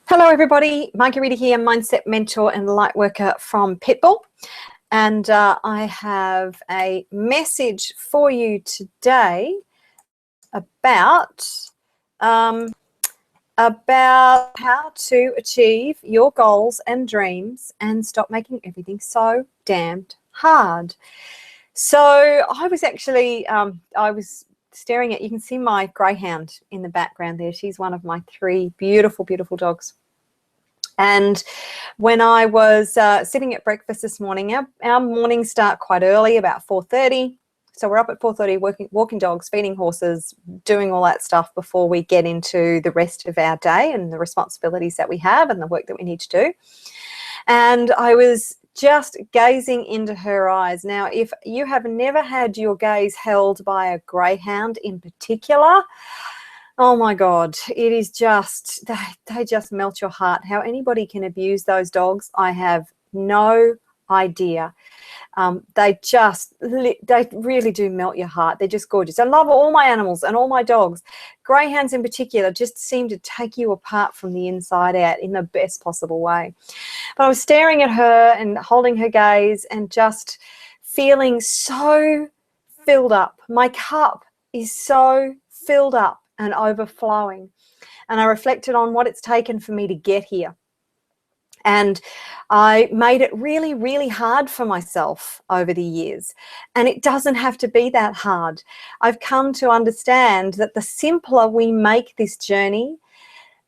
Hello everybody, Marguerita here, mindset mentor and light worker from Pitbull, and I have a message for you today about how to achieve your goals and dreams and stop making everything so damned hard. So I was actually I was staring at, you can see my greyhound in the background there. She's one of my three beautiful dogs. And when I was sitting at breakfast this morning, our mornings start quite early, about 4:30. So we're up at 4:30 walking dogs, feeding horses, doing all that stuff before we get into the rest of our day and the responsibilities that we have and the work that we need to do. And I was just gazing into her eyes. Now, if you have never had your gaze held by a greyhound in particular, oh my God, it is just, they just melt your heart. How anybody can abuse those dogs, I have no idea. They really do melt your heart. They're just gorgeous. I love all my animals and all my dogs. Greyhounds in particular just seem to take you apart from the inside out in the best possible way. But I was staring at her and holding her gaze and just feeling so filled up. My cup is so filled up and overflowing. And I reflected on what it's taken for me to get here. And I made it really, really hard for myself over the years. And it doesn't have to be that hard. I've come to understand that the simpler we make this journey,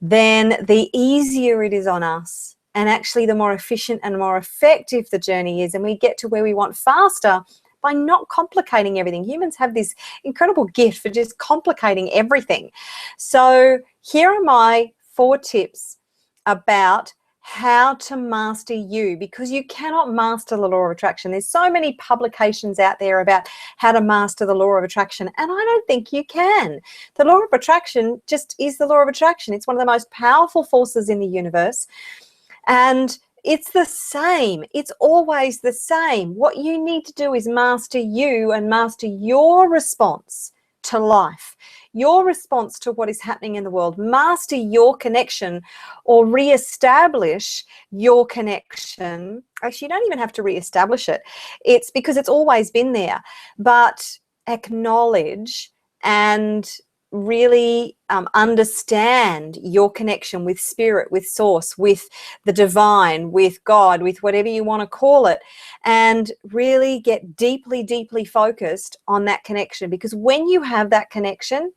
then the easier it is on us. And actually the more efficient and more effective the journey is. And we get to where we want faster by not complicating everything. Humans have this incredible gift for just complicating everything. So here are my 4 tips about how to master you, because you cannot master the law of attraction. There's so many publications out there about how to master the law of attraction, and I don't think you can. The law of attraction just is the law of attraction. It's one of the most powerful forces in the universe, and it's the same. It's always the same. What you need to do is master you and master your response to life, your response to what is happening in the world. Master your connection or reestablish your connection. Actually, you don't even have to reestablish it. It's because it's always been there. But acknowledge and really understand your connection with spirit, with source, with the divine, with God, with whatever you want to call it, and really get deeply, deeply focused on that connection. Because when you have that connection,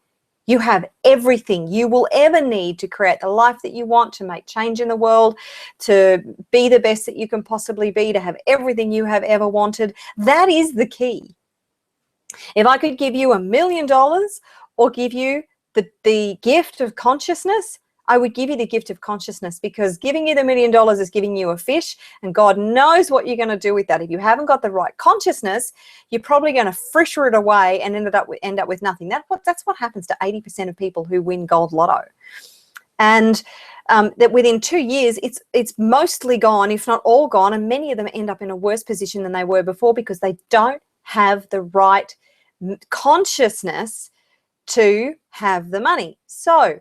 you have everything you will ever need to create the life that you want, to make change in the world, to be the best that you can possibly be, to have everything you have ever wanted. That is the key. If I could give you $1 million or give you the gift of consciousness, I would give you the gift of consciousness, because giving you the $1 million is giving you a fish, and God knows what you're going to do with that. If you haven't got the right consciousness, you're probably going to frisher it away and end up with nothing. That's what happens to 80% of people who win gold lotto. And that within 2 years, it's mostly gone, if not all gone, and many of them end up in a worse position than they were before, because they don't have the right consciousness to have the money. So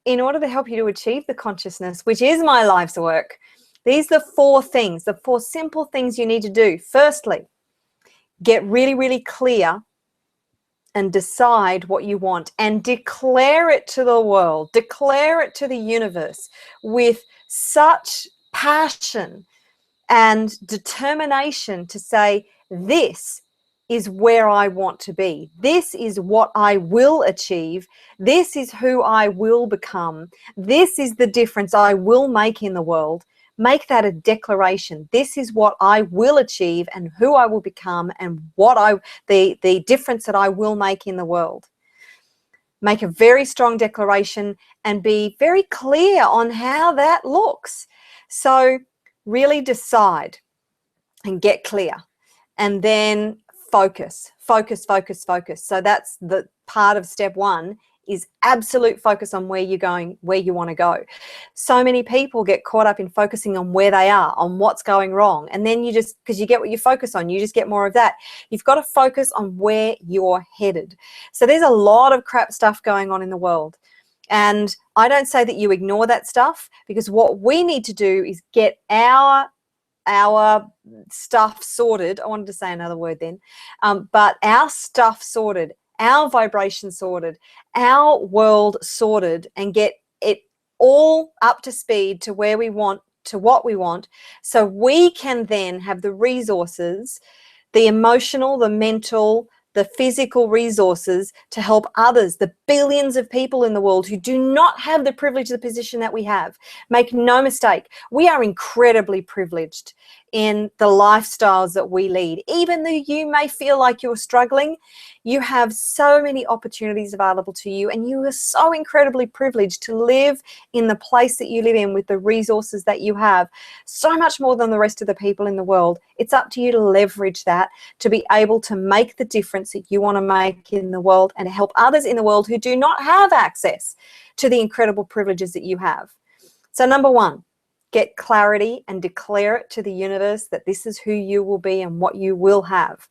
in order to help you to achieve the consciousness, which is my life's work, these are the 4 things, the 4 simple things you need to do. Firstly, get really, really clear and decide what you want and declare it to the world, declare it to the universe with such passion and determination to say, this is where I want to be. This is what I will achieve. This is who I will become. This is the difference I will make in the world. Make that a declaration. This is what I will achieve and who I will become and what the difference that I will make in the world. Make a very strong declaration and be very clear on how that looks. So really decide and get clear, and then focus. So that's the part of step 1, is absolute focus on where you're going, where you want to go. So many people get caught up in focusing on where they are, on what's going wrong. And then you just, because you get what you focus on, you just get more of that. You've got to focus on where you're headed. So there's a lot of crap stuff going on in the world. And I don't say that you ignore that stuff, because what we need to do is get our stuff sorted. I wanted to say another word then, but our stuff sorted, our vibration sorted, our world sorted, and get it all up to speed to where we want, to what we want, so we can then have the resources, the emotional, the mental, the physical resources to help others, the billions of people in the world who do not have the privilege of the position that we have. Make no mistake, we are incredibly privileged in the lifestyles that we lead. Even though you may feel like you're struggling, you have so many opportunities available to you, and you are so incredibly privileged to live in the place that you live in with the resources that you have, so much more than the rest of the people in the world. It's up to you to leverage that to be able to make the difference that you want to make in the world, and to help others in the world who do not have access to the incredible privileges that you have. So number one, get clarity and declare it to the universe that this is who you will be and what you will have.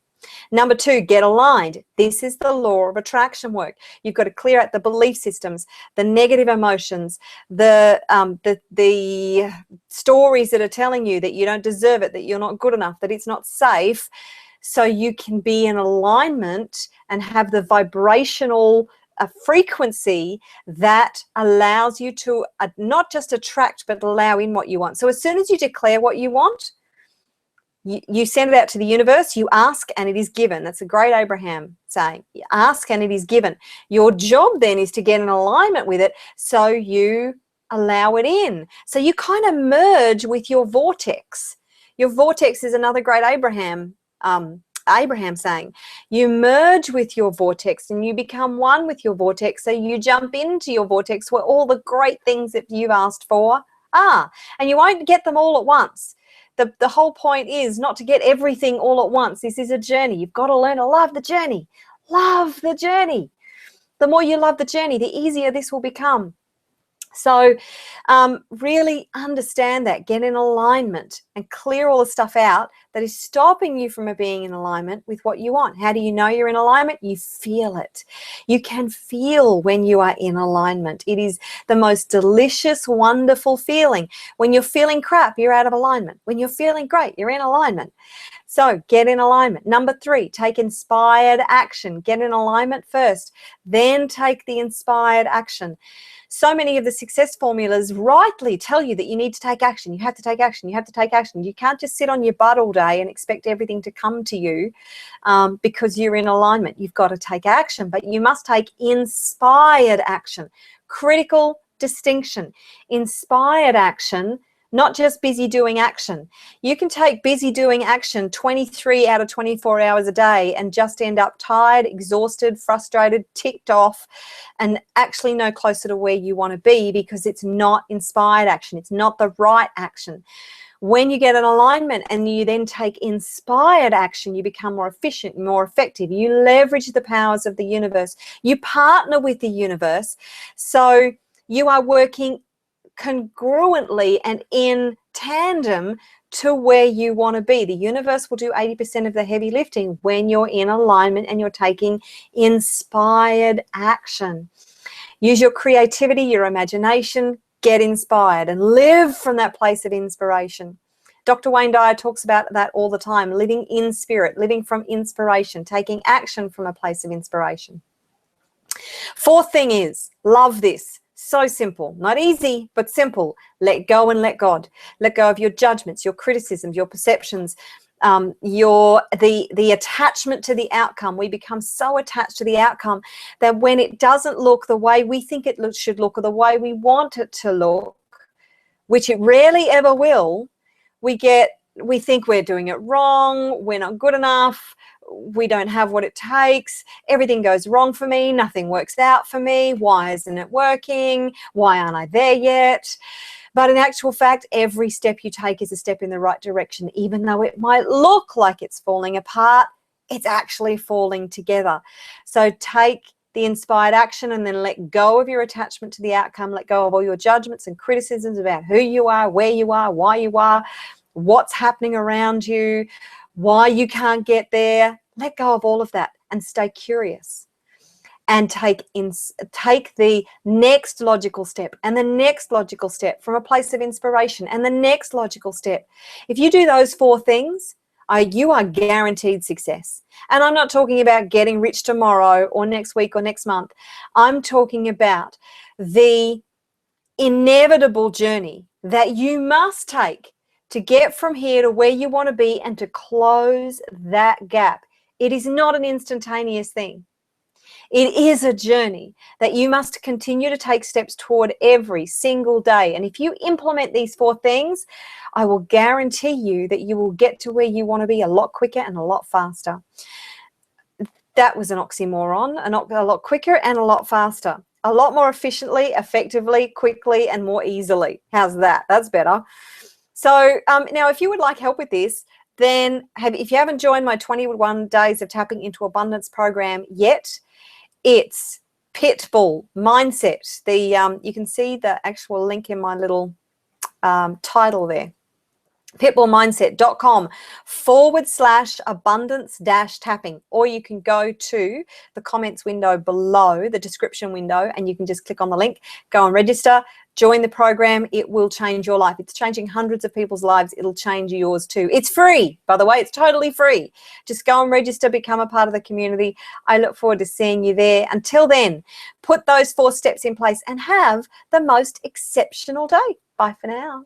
Number two, get aligned. This is the law of attraction work. You've got to clear out the belief systems, the negative emotions, the stories that are telling you that you don't deserve it, that you're not good enough, that it's not safe, so you can be in alignment and have the vibrational frequency that allows you to not just attract, but allow in what you want. So as soon as you declare what you want, you send it out to the universe, you ask and it is given. That's a great Abraham saying. You ask and it is given. Your job then is to get in alignment with it, so you allow it in. So you kind of merge with your vortex. Your vortex is another great Abraham saying. You merge with your vortex and you become one with your vortex. So you jump into your vortex where all the great things that you've asked for are. And you won't get them all at once. The whole point is not to get everything all at once. This is a journey. You've got to learn to love the journey. Love the journey. The more you love the journey, the easier this will become. So really understand that, get in alignment and clear all the stuff out that is stopping you from being in alignment with what you want. How do you know you're in alignment? You feel it. You can feel when you are in alignment. It is the most delicious, wonderful feeling. When you're feeling crap, you're out of alignment. When you're feeling great, you're in alignment. So get in alignment. Number three, take inspired action. Get in alignment first, then take the inspired action. So many of the success formulas rightly tell you that you need to take action. You have to take action. You have to take action. You can't just sit on your butt all day and expect everything to come to you because you're in alignment. You've got to take action, but you must take inspired action. Critical distinction. Inspired action, not just busy doing action. You can take busy doing action 23 out of 24 hours a day and just end up tired, exhausted, frustrated, ticked off, and actually no closer to where you want to be, because it's not inspired action. It's not the right action. When you get an alignment and you then take inspired action, you become more efficient, more effective. You leverage the powers of the universe. You partner with the universe. So you are working congruently and in tandem to where you want to be. The universe will do 80% of the heavy lifting when you're in alignment and you're taking inspired action. Use your creativity, your imagination, get inspired and live from that place of inspiration. Dr. Wayne Dyer talks about that all the time, living in spirit, living from inspiration, taking action from a place of inspiration. Fourth thing is, love this. So simple, not easy, but simple. Let go and let God. Let go of your judgments, your criticisms, your perceptions, the attachment to the outcome. We become so attached to the outcome that when it doesn't look the way we think it should look or the way we want it to look, which it rarely ever will, we think we're doing it wrong, we're not good enough, we don't have what it takes, everything goes wrong for me, nothing works out for me, why isn't it working, why aren't I there yet? But in actual fact, every step you take is a step in the right direction. Even though it might look like it's falling apart, it's actually falling together. So take the inspired action and then let go of your attachment to the outcome. Let go of all your judgments and criticisms about who you are, where you are, why you are, what's happening around you, why you can't get there. Let go of all of that and stay curious. and take the next logical step and the next logical step from a place of inspiration and the next logical step. If you do those 4 things, you are guaranteed success. And I'm not talking about getting rich tomorrow or next week or next month. I'm talking about the inevitable journey that you must take to get from here to where you want to be and to close that gap. It is not an instantaneous thing. It is a journey that you must continue to take steps toward every single day. And if you implement these 4 things, I will guarantee you that you will get to where you want to be a lot quicker and a lot faster. That was an oxymoron, a lot quicker and a lot faster. A lot more efficiently, effectively, quickly, and more easily. How's that? That's better. So now if you would like help with this, then if you haven't joined my 21 Days of Tapping into Abundance program yet, it's Pitbull Mindset. You can see the actual link in my little title there. pitbullmindset.com/abundance-tapping, or you can go to the comments window below, the description window, and you can just click on the link, go and register, join the program. It will change your life. It's changing hundreds of people's lives. It'll change yours too. It's free, by the way. It's totally free. Just go and register, become a part of the community. I look forward to seeing you there. Until then, put those 4 steps in place and have the most exceptional day. Bye for now.